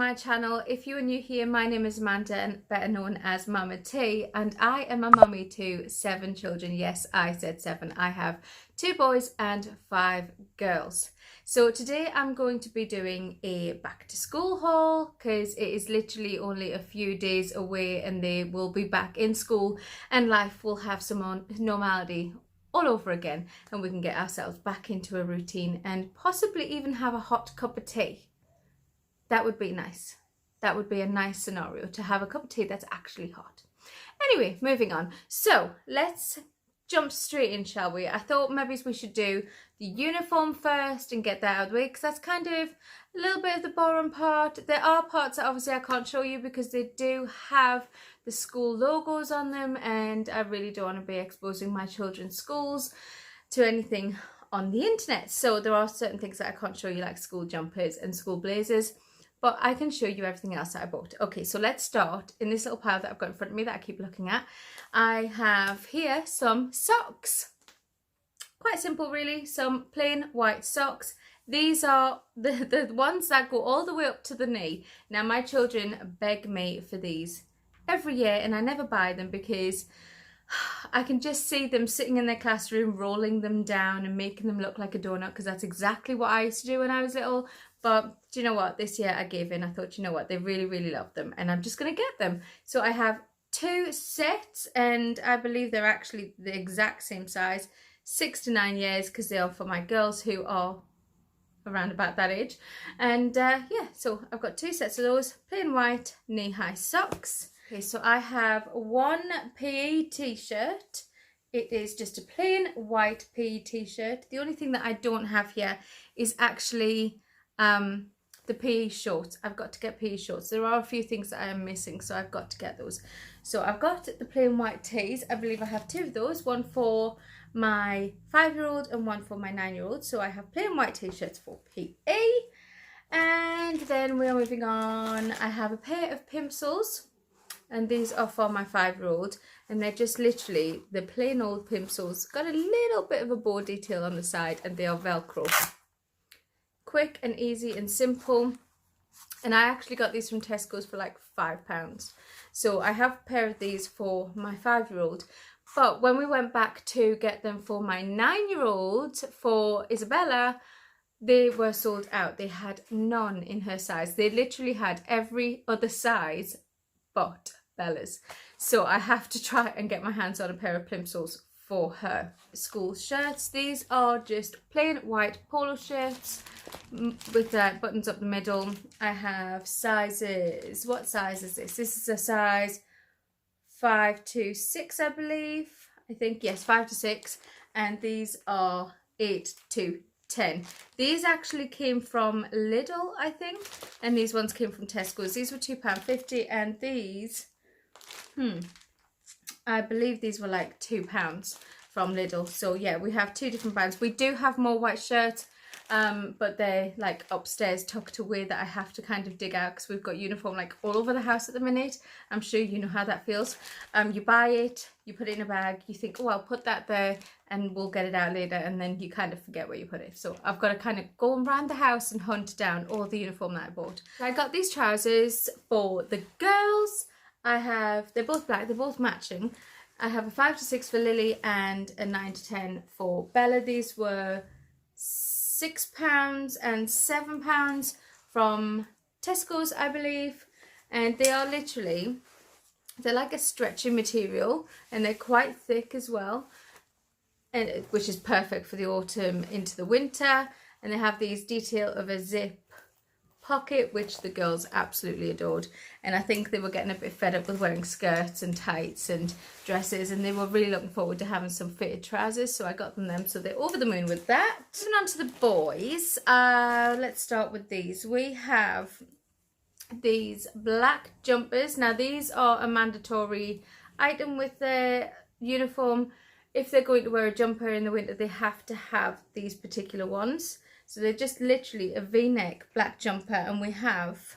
my channel. If you are new here, my name is Amanda, and better known as Mama T, and I am a mummy to 7 children. Yes, I said 7. I have 2 boys and 5 girls. So today I'm going to be doing a back to school haul because it is literally only a few days away and they will be back in school and life will have some normality all over again, and we can get ourselves back into a routine and possibly even have a hot cup of tea. That would be nice. That would be a nice scenario, to have a cup of tea that's actually hot. Anyway, moving on. So let's jump straight in, shall we? I thought maybe we should do the uniform first and get that out of the way, because that's kind of a little bit of the boring part. There are parts that obviously I can't show you because they do have the school logos on them, and I really don't want to be exposing my children's schools to anything on the internet. So there are certain things that I can't show you, like school jumpers and school blazers, but I can show you everything else that I bought. Okay, so let's start in this little pile that I've got in front of me that I keep looking at. I have here some socks. Quite simple really, some plain white socks. These are the ones that go all the way up to the knee. Now my children beg me for these every year and I never buy them because I can just see them sitting in their classroom rolling them down and making them look like a donut, because that's exactly what I used to do when I was little. But do you know what, this year I gave in. I thought, you know what, they really love them and I'm just going to get them. So I have 2 sets and I believe they're actually the exact same size, 6 to 9 years, because they are for my girls who are around about that age. And yeah, so I've got 2 sets of those plain white knee-high socks. Okay, so I have one PE t-shirt. It is just a plain white PE t-shirt. The only thing that I don't have here is actually the PE shorts. I've got to get PE shorts. There are a few things that I am missing, so I've got to get those. So I've got the plain white tees. I believe I have 2 of those, one for my 5-year-old and one for my 9-year-old. So I have plain white t-shirts for PE. And then we are moving on. I have a pair of pimsles, and these are for my 5-year-old, and they're just literally the plain old pimsles. Got a little bit of a bow detail on the side, and they are Velcro. Quick and easy and simple. And I actually got these from Tesco's for like £5. So I have a pair of these for my 5-year-old. But when we went back to get them for my 9-year-old, for Isabella, they were sold out. They had none in her size. They literally had every other size but Bella's. So I have to try and get my hands on a pair of plimsolls for her. School shirts. These are just plain white polo shirts with buttons up the middle. I have sizes. What size is this? This is a size 5 to 6, I believe. I think, yes, 5 to 6. And these are 8 to 10. These actually came from Lidl, I think, and these ones came from Tesco's. These were £2.50, and these, I believe these were like £2 from Lidl. So yeah, we have 2 different brands. We do have more white shirts, but they're like upstairs tucked away that I have to kind of dig out because we've got uniform like all over the house at the minute. I'm sure you know how that feels. You buy it, you put it in a bag, you think, oh, I'll put that there and we'll get it out later, and then you kind of forget where you put it. So I've got to kind of go around the house and hunt down all the uniform that I bought. So I got these trousers for the girls. They're both black, they're both matching. I have a 5 to 6 for Lily and a 9 to 10 for Bella. These were £6 and £7 from Tesco's, I believe, and they are literally, they're like a stretchy material and they're quite thick as well, and which is perfect for the autumn into the winter. And they have these detail of a zip pocket, which the girls absolutely adored, and I think they were getting a bit fed up with wearing skirts and tights and dresses, and they were really looking forward to having some fitted trousers, so I got them, so they're over the moon with that. Moving on to the boys, let's start with these. We have these black jumpers. Now these are a mandatory item with their uniform. If they're going to wear a jumper in the winter, they have to have these particular ones. So they're just literally a V-neck black jumper, and we have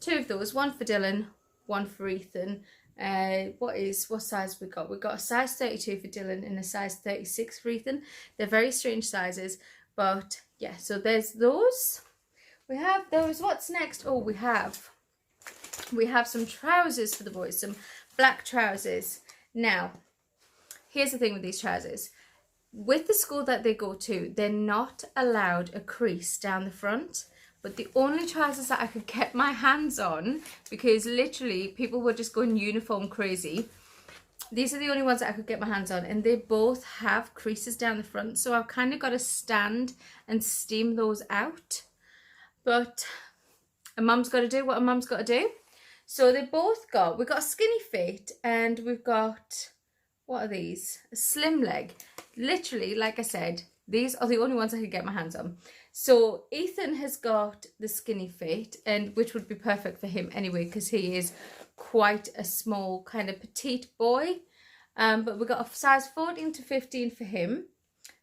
2 of those, one for Dylan, one for Ethan. What size we got? We've got a size 32 for Dylan and a size 36 for Ethan. They're very strange sizes, but yeah, so there's those. We have those. What's next? Oh, we have some trousers for the boys, some black trousers. Now, here's the thing with these trousers. With the school that they go to, they're not allowed a crease down the front. But the only trousers that I could get my hands on, because literally people were just going uniform crazy, these are the only ones that I could get my hands on, and they both have creases down the front, so I've kind of got to stand and steam those out. But a mum's got to do what a mum's got to do. So we've got a skinny fit, and we've got, what are these? A slim leg. Literally, like I said, these are the only ones I could get my hands on. So Ethan has got the skinny fit, and which would be perfect for him anyway, because he is quite a small kind of petite boy. But we got a size 14 to 15 for him,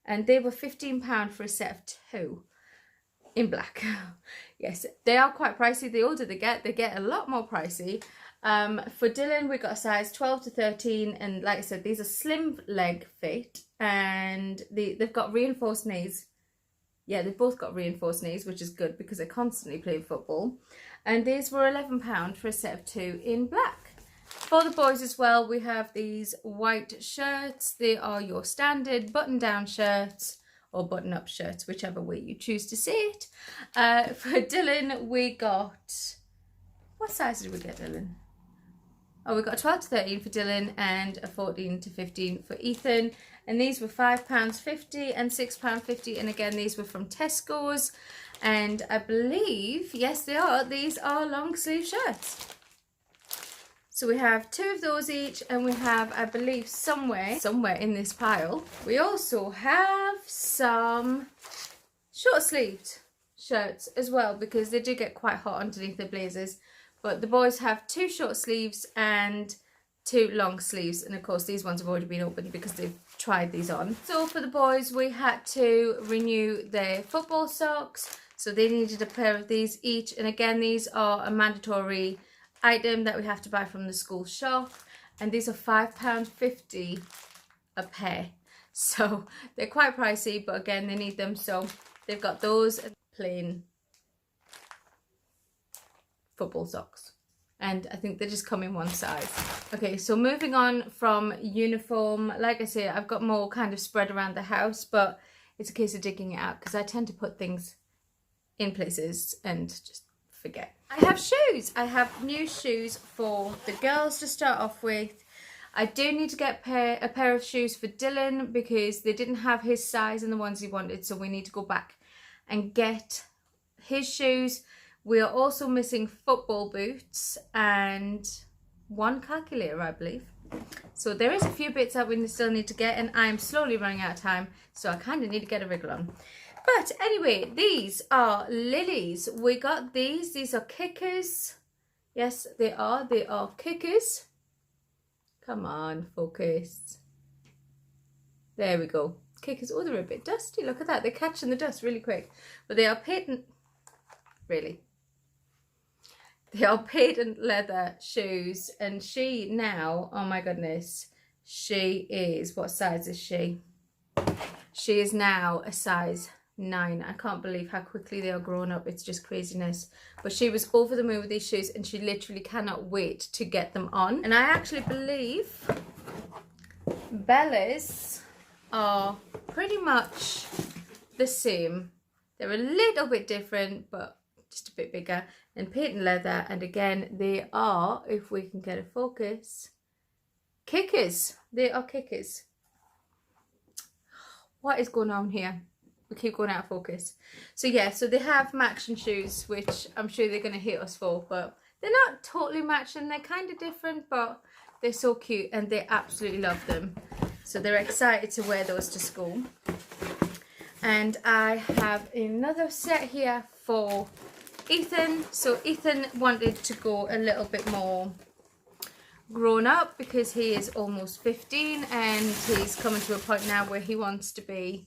and they were £15 for a set of 2 in black. Yes, they are quite pricey. The older they get a lot more pricey. For Dylan, we got a size 12 to 13, and like I said, these are slim leg fit, and they've got reinforced knees. Yeah, they've both got reinforced knees, which is good because they're constantly playing football. And these were £11 for a set of 2 in black. For the boys as well, we have these white shirts. They are your standard button-down shirts or button-up shirts, whichever way you choose to see it. For Dylan, we got... What size did we get, Dylan? Oh, we got a 12 to 13 for Dylan and a 14 to 15 for Ethan. And these were £5.50 and £6.50. And again, these were from Tesco's. And I believe, yes, they are. These are long sleeve shirts. So we have 2 of those each. And we have, I believe, somewhere in this pile, we also have some short sleeved shirts as well, because they do get quite hot underneath their blazers. But the boys have 2 short sleeves and 2 long sleeves, and of course these ones have already been opened because they've tried these on. So for the boys, we had to renew their football socks, so they needed a pair of these each, and again these are a mandatory item that we have to buy from the school shop, and these are £5.50 a pair, so they're quite pricey, but again they need them. So they've got those plain football socks, and I think they just come in one size. Okay, so moving on from uniform, like I say, I've got more kind of spread around the house, but it's a case of digging it out because I tend to put things in places and just forget. I have shoes. I have new shoes for the girls to start off with. I do need to get a pair of shoes for Dylan because they didn't have his size in the ones he wanted, so we need to go back and get his shoes. We are also missing football boots and 1 calculator, I believe. So there is a few bits that we still need to get, and I'm slowly running out of time, so I kind of need to get a wriggle on. But anyway, these are lilies. We got these. These are kickers. Yes, they are. They are kickers. Come on, focus. There we go. Kickers. Oh, they're a bit dusty. Look at that. They're catching the dust really quick. But they are patent. Really. They are patent leather shoes, and she now, oh my goodness, she is, what size is she? She is now a size 9. I can't believe how quickly they are growing up. It's just craziness. But she was over the moon with these shoes, and she literally cannot wait to get them on. And I actually believe Bella's are pretty much the same. They're a little bit different, but just a bit bigger, and patent leather, and again they are, if we can get a focus, kickers. They are kickers. What is going on here? We keep going out of focus. So yeah, so they have matching shoes, which I'm sure they're going to hate us for, but they're not totally matching. They're kind of different, but they're so cute and they absolutely love them. So they're excited to wear those to school. And I have another set here for Ethan. So Ethan wanted to go a little bit more grown up because he is almost 15 and he's coming to a point now where he wants to be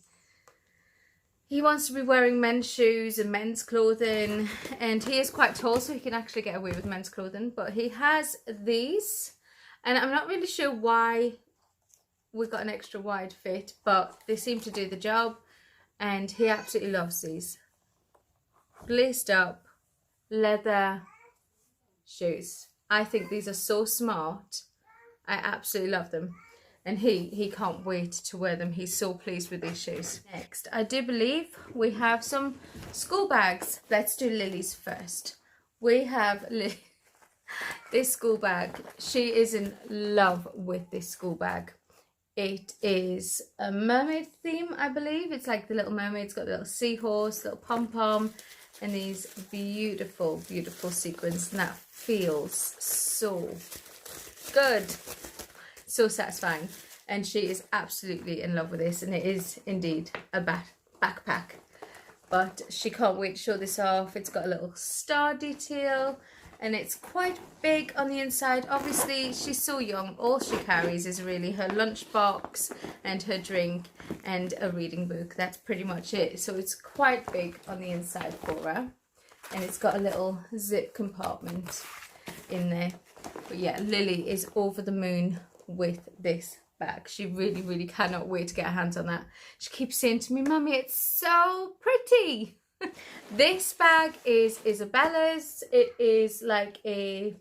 wearing men's shoes and men's clothing, and he is quite tall, so he can actually get away with men's clothing. But he has these, and I'm not really sure why we got an extra wide fit, but they seem to do the job, and he absolutely loves these. glazed up leather shoes. I think these are so smart. I absolutely love them. And he can't wait to wear them. He's so pleased with these shoes. Next, I do believe we have some school bags. Let's do Lily's first. We have this school bag. She is in love with this school bag. It is a mermaid theme, I believe. It's like the Little Mermaid. It's got the little seahorse, little pom-pom, and these beautiful, beautiful sequins. And that feels so good. So satisfying. And she is absolutely in love with this. And it is indeed a backpack. But she can't wait to show this off. It's got a little star detail. And it's quite big on the inside. Obviously, she's so young. All she carries is really her lunchbox and her drink and a reading book. That's pretty much it. So it's quite big on the inside for her. And it's got a little zip compartment in there. But yeah, Lily is over the moon with this bag. She really, really cannot wait to get her hands on that. She keeps saying to me, "Mummy, it's so pretty." This bag is Isabella's. It is like a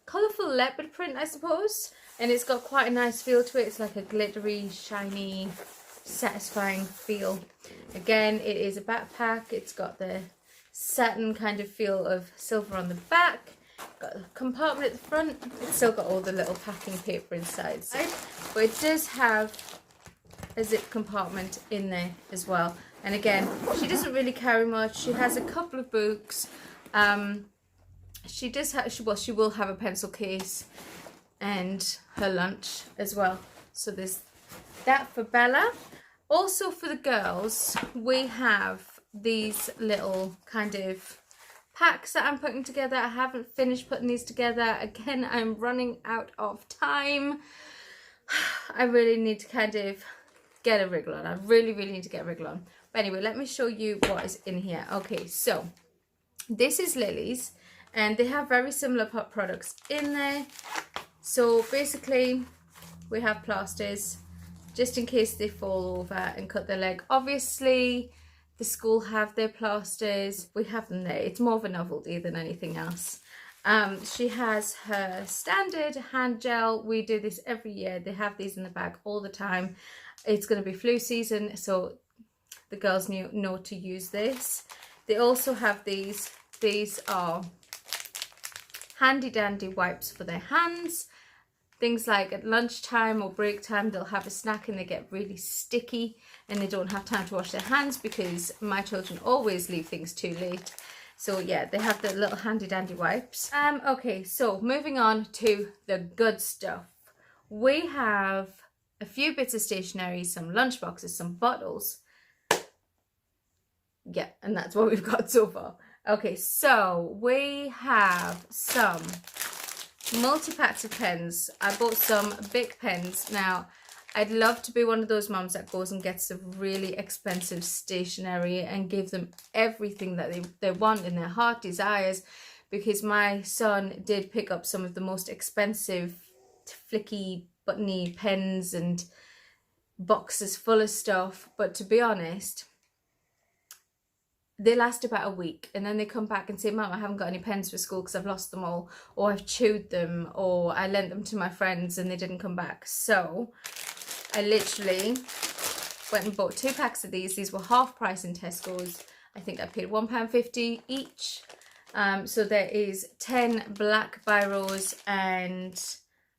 colourful leopard print, I suppose, and it's got quite a nice feel to it. It's like a glittery, shiny, satisfying feel. Again, it is a backpack. It's got the satin kind of feel of silver on the back. Got a compartment at the front. It's still got all the little packing paper inside, but it does have a zip compartment in there as well. And again, she doesn't really carry much. She has a couple of books. She does have, she will have a pencil case and her lunch as well. So there's that for Bella. Also for the girls, we have these little kind of packs that I'm putting together. I haven't finished putting these together. Again, I'm running out of time. I really need to kind of get a wriggle on. I really, really need to get a wriggle on. But anyway, let me show you what is in here. Okay, so this is Lily's, and they have very similar products in there. So basically, we have plasters just in case they fall over and cut their leg. Obviously, the school have their plasters. We have them there. It's more of a novelty than anything else. She has her standard hand gel. We do this every year. They have these in the bag all the time. It's going to be flu season, so the girls know to use this. They also have these. These are handy dandy wipes for their hands. Things like at lunchtime or break time, they'll have a snack and they get really sticky and they don't have time to wash their hands because my children always leave things too late. So yeah, they have the little handy dandy wipes. Okay, so moving on to the good stuff. We have a few bits of stationery, some lunchboxes, some bottles. Yeah, and that's what we've got so far. Okay, so we have some multi-packs of pens. I bought some big pens. Now, I'd love to be one of those mums that goes and gets the really expensive stationery and give them everything that they want in their heart desires, because my son did pick up some of the most expensive flicky buttony pens and boxes full of stuff. But to be honest, they last about a week and then they come back and say, "Mum, I haven't got any pens for school because I've lost them all, or I've chewed them, or I lent them to my friends and they didn't come back." So I literally went and bought 2 packs of these. These were half price in Tesco's. I think I paid £1.50 each. So there is 10 black biros, and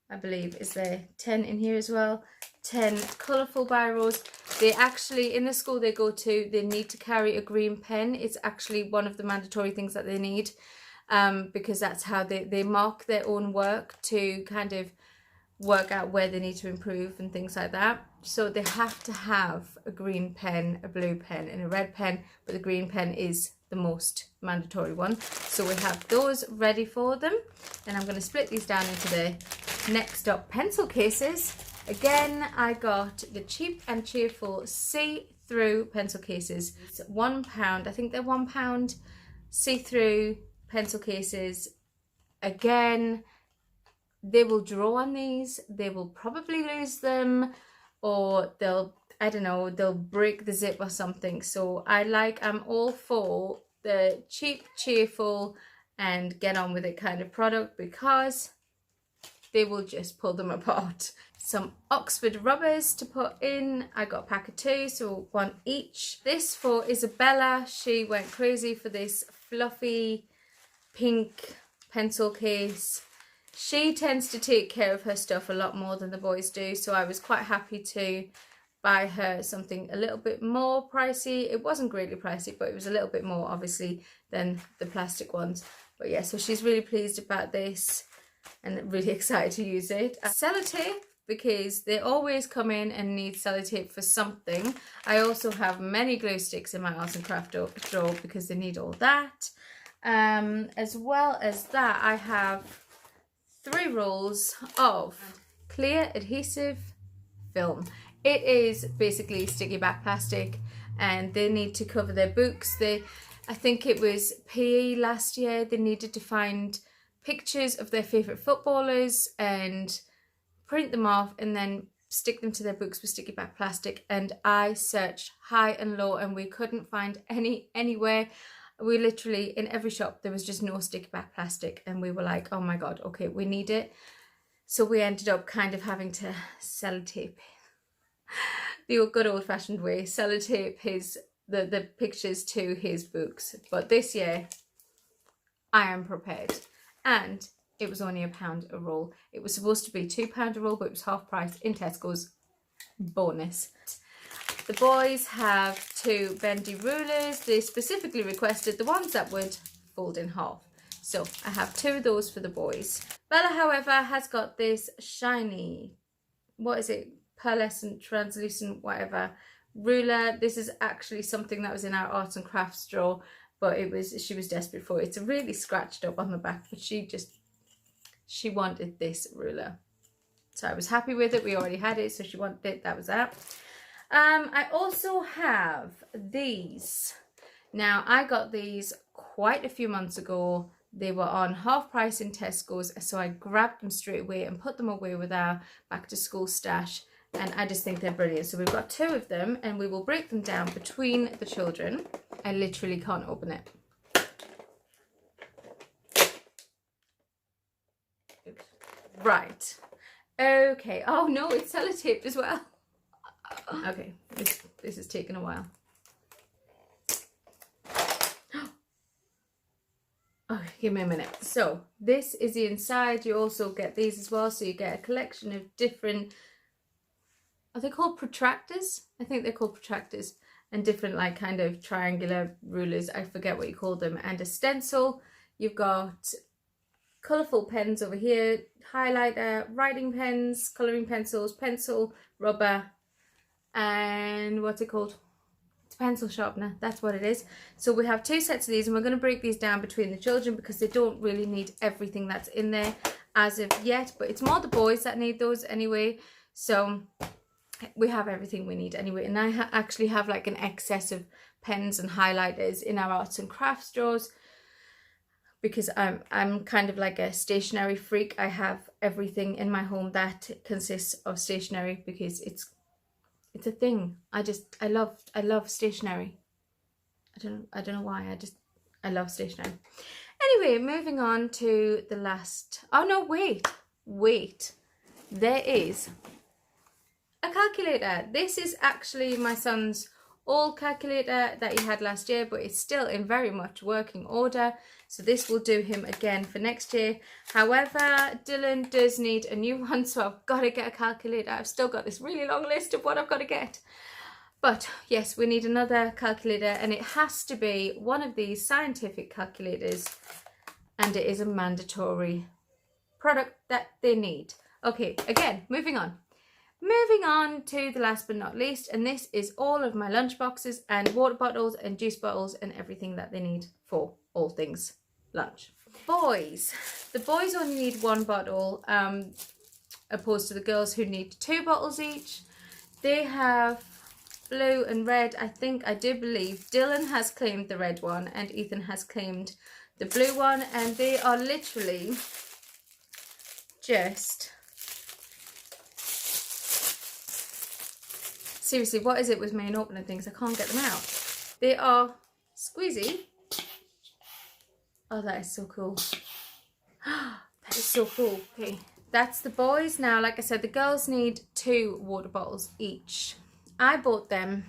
I believe, is there 10 in here as well? 10 colourful biros. They actually, in the school they go to, they need to carry a green pen. It's actually one of the mandatory things that they need, because that's how they mark their own work to kind of work out where they need to improve and things like that. So they have to have a green pen, a blue pen and a red pen, but the green pen is the most mandatory one. So we have those ready for them, and I'm going to split these down into the next up pencil cases. Again, I got the Cheap and Cheerful see-through pencil cases. It's £1. I think they're £1 see-through pencil cases. Again, they will draw on these. They will probably lose them, or they'll, I don't know, they'll break the zip or something. So I'm all for the cheap, cheerful and get on with it kind of product, because they will just pull them apart. Some Oxford rubbers to put in. I got a pack of 2, so 1 each. This for Isabella. She went crazy for this fluffy pink pencil case. She tends to take care of her stuff a lot more than the boys do, so I was quite happy to buy her something a little bit more pricey. It wasn't greatly pricey, but it was a little bit more obviously than the plastic ones. But yeah, so she's really pleased about this and really excited to use it. Sellotape, because they always come in and need sellotape for something. I also have many glue sticks in my arts and craft drawer because they need all that. As well as that, I have 3 rolls of clear adhesive film. It is basically sticky back plastic, and they need to cover their books. I think it was PE last year, they needed to find pictures of their favourite footballers and print them off and then stick them to their books with sticky back plastic. And I searched high and low and we couldn't find anywhere. We literally, in every shop, there was just no sticky back plastic, and we were like, oh my god, okay, we need it. So we ended up kind of having to sellotape the good old fashioned way, sellotape the pictures to his books. But this year I am prepared, and it was only £1 a roll. It was supposed to be £2 a roll, but it was half price in Tesco's. Bonus. The boys have 2 Bendy Rulers. They specifically requested the ones that would fold in half, so I have 2 of those for the boys. Bella, however, has got this shiny, what is it, pearlescent, translucent, whatever, ruler. This is actually something that was in our arts and crafts drawer, but she was desperate for it. It's really scratched up on the back, but she wanted this ruler, so I was happy with it. We already had it, so she wanted it. That was that. I also have these. Now, I got these quite a few months ago. They were on half price in Tesco's, so I grabbed them straight away and put them away with our back to school stash, and I just think they're brilliant. So we've got 2 of them, and we will break them down between the children. I literally can't open it. Oops. Right. Okay. Oh no, it's sellotaped as well. Okay, this is taking a while. Oh, give me a minute. So this is the inside. You also get these as well, so you get a collection of different, are they called protractors? I think they're called protractors, and different like kind of triangular rulers. I forget what you call them. And a stencil. You've got colourful pens over here, highlighter, writing pens, colouring pencils, pencil, rubber, and what's it called? It's a pencil sharpener. That's what it is. So we have 2 sets of these, and we're going to break these down between the children because they don't really need everything that's in there as of yet, but it's more the boys that need those anyway. So we have everything we need anyway, and I actually have like an excess of pens and highlighters in our arts and crafts drawers because I'm kind of like a stationery freak. I have everything in my home that consists of stationery because it's a thing. I love stationery. I don't know why. I love stationery. Anyway, moving on to the last. Oh no, wait. There is a calculator. This is actually my son's old calculator that he had last year, but it's still in very much working order. So this will do him again for next year. However, Dylan does need a new one, so I've got to get a calculator. I've still got this really long list of what I've got to get. But yes, we need another calculator, and it has to be one of these scientific calculators, and it is a mandatory product that they need. Okay, again, moving on. Moving on to the last but not least, and this is all of my lunch boxes and water bottles and juice bottles and everything that they need for all things lunch. Boys. The boys only need 1 bottle, opposed to the girls who need 2 bottles each. They have blue and red. I do believe Dylan has claimed the red one and Ethan has claimed the blue one, and they are literally just... Seriously, what is it with me and opening things? I can't get them out. They are squeezy Oh, that is so cool. That is so cool. Okay, that's the boys. Now, like I said, the girls need 2 water bottles each. I bought them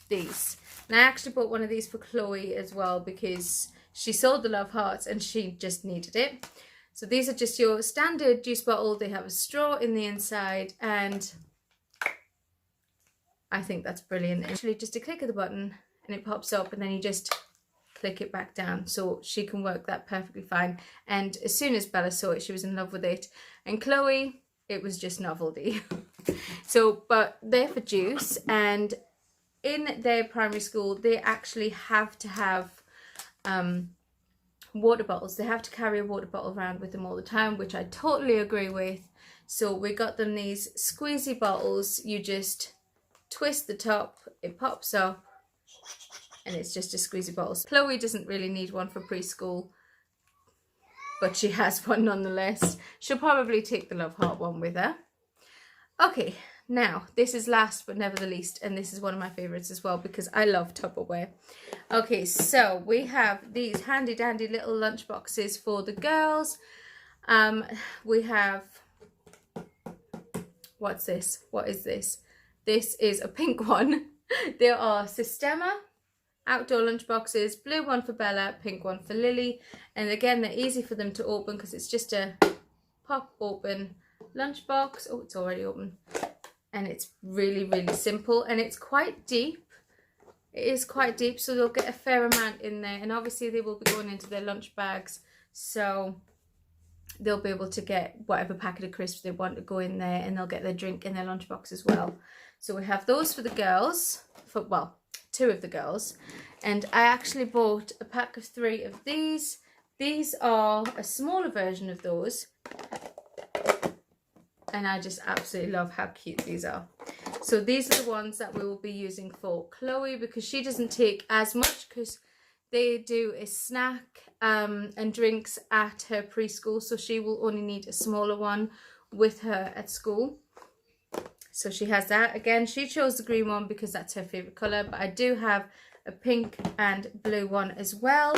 these. And I actually bought one of these for Chloe as well because she saw the love hearts and she just needed it. So these are just your standard juice bottle. They have a straw in the inside and I think that's brilliant. Actually, just a click of the button and it pops up and then you just click it back down, so she can work that perfectly fine. And as soon as Bella saw it, she was in love with it. And Chloe, it was just novelty. So, but they're for juice, and in their primary school, they actually have to have water bottles. They have to carry a water bottle around with them all the time, which I totally agree with. So we got them these squeezy bottles. You just twist the top, it pops up, and it's just a squeezy bottle. Chloe doesn't really need one for preschool, but she has one nonetheless. She'll probably take the love heart one with her. Okay, now this is last but never the least, and this is one of my favorites as well because I love Tupperware. Okay, so we have these handy dandy little lunch boxes for the girls. We have, what's this? What is this? This is a pink one. There are Systema outdoor lunch boxes, blue one for Bella, pink one for Lily. And again, they're easy for them to open because it's just a pop open lunch box. Oh, it's already open. And it's really, really simple, and it's quite deep. It is quite deep, so they'll get a fair amount in there. And obviously they will be going into their lunch bags, so they'll be able to get whatever packet of crisps they want to go in there, and they'll get their drink in their lunchbox as well. So we have those for the girls, for, well, 2 of the girls. And I actually bought a pack of 3 of these. These are a smaller version of those. And I just absolutely love how cute these are. So these are the ones that we will be using for Chloe because she doesn't take as much because they do a snack and drinks at her preschool. So she will only need a smaller one with her at school. So she has that. Again, she chose the green one because that's her favourite colour. But I do have a pink and blue one as well.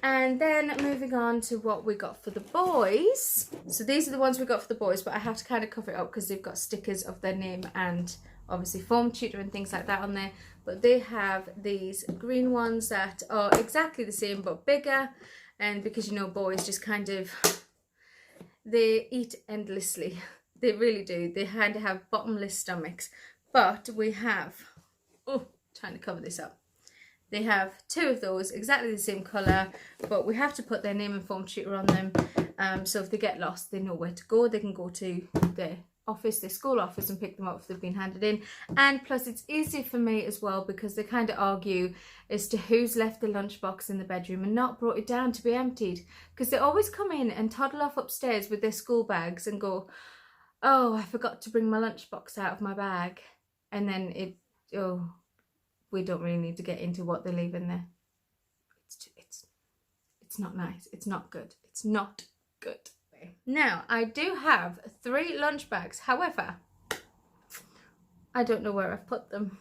And then moving on to what we got for the boys. So these are the ones we got for the boys, but I have to kind of cover it up because they've got stickers of their name and obviously form tutor and things like that on there. But they have these green ones that are exactly the same but bigger. And because, you know, boys just kind of, they eat endlessly. They really do. They kind of have bottomless stomachs. But we have, oh, trying to cover this up. They have 2 of those, exactly the same colour, but we have to put their name and form tutor on them. So if they get lost, they know where to go. They can go to their office, their school office, and pick them up if they've been handed in. And plus it's easy for me as well because they kind of argue as to who's left the lunchbox in the bedroom and not brought it down to be emptied. Because they always come in and toddle off upstairs with their school bags and go, oh, I forgot to bring my lunchbox out of my bag. And then it, oh, we don't really need to get into what they leave in there. It's not nice. It's not good. It's not good. Now, I do have 3 lunch bags. However, I don't know where I've put them.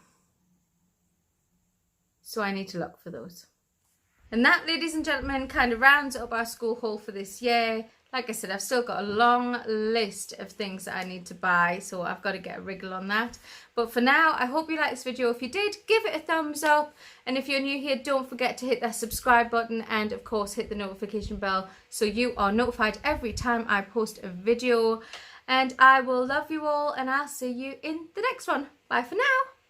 So I need to look for those. And that, ladies and gentlemen, kind of rounds up our school haul for this year. Like I said, I've still got a long list of things that I need to buy, so I've got to get a wriggle on that. But for now, I hope you liked this video. If you did, give it a thumbs up. And if you're new here, don't forget to hit that subscribe button and, of course, hit the notification bell so you are notified every time I post a video. And I will love you all, and I'll see you in the next one. Bye for now.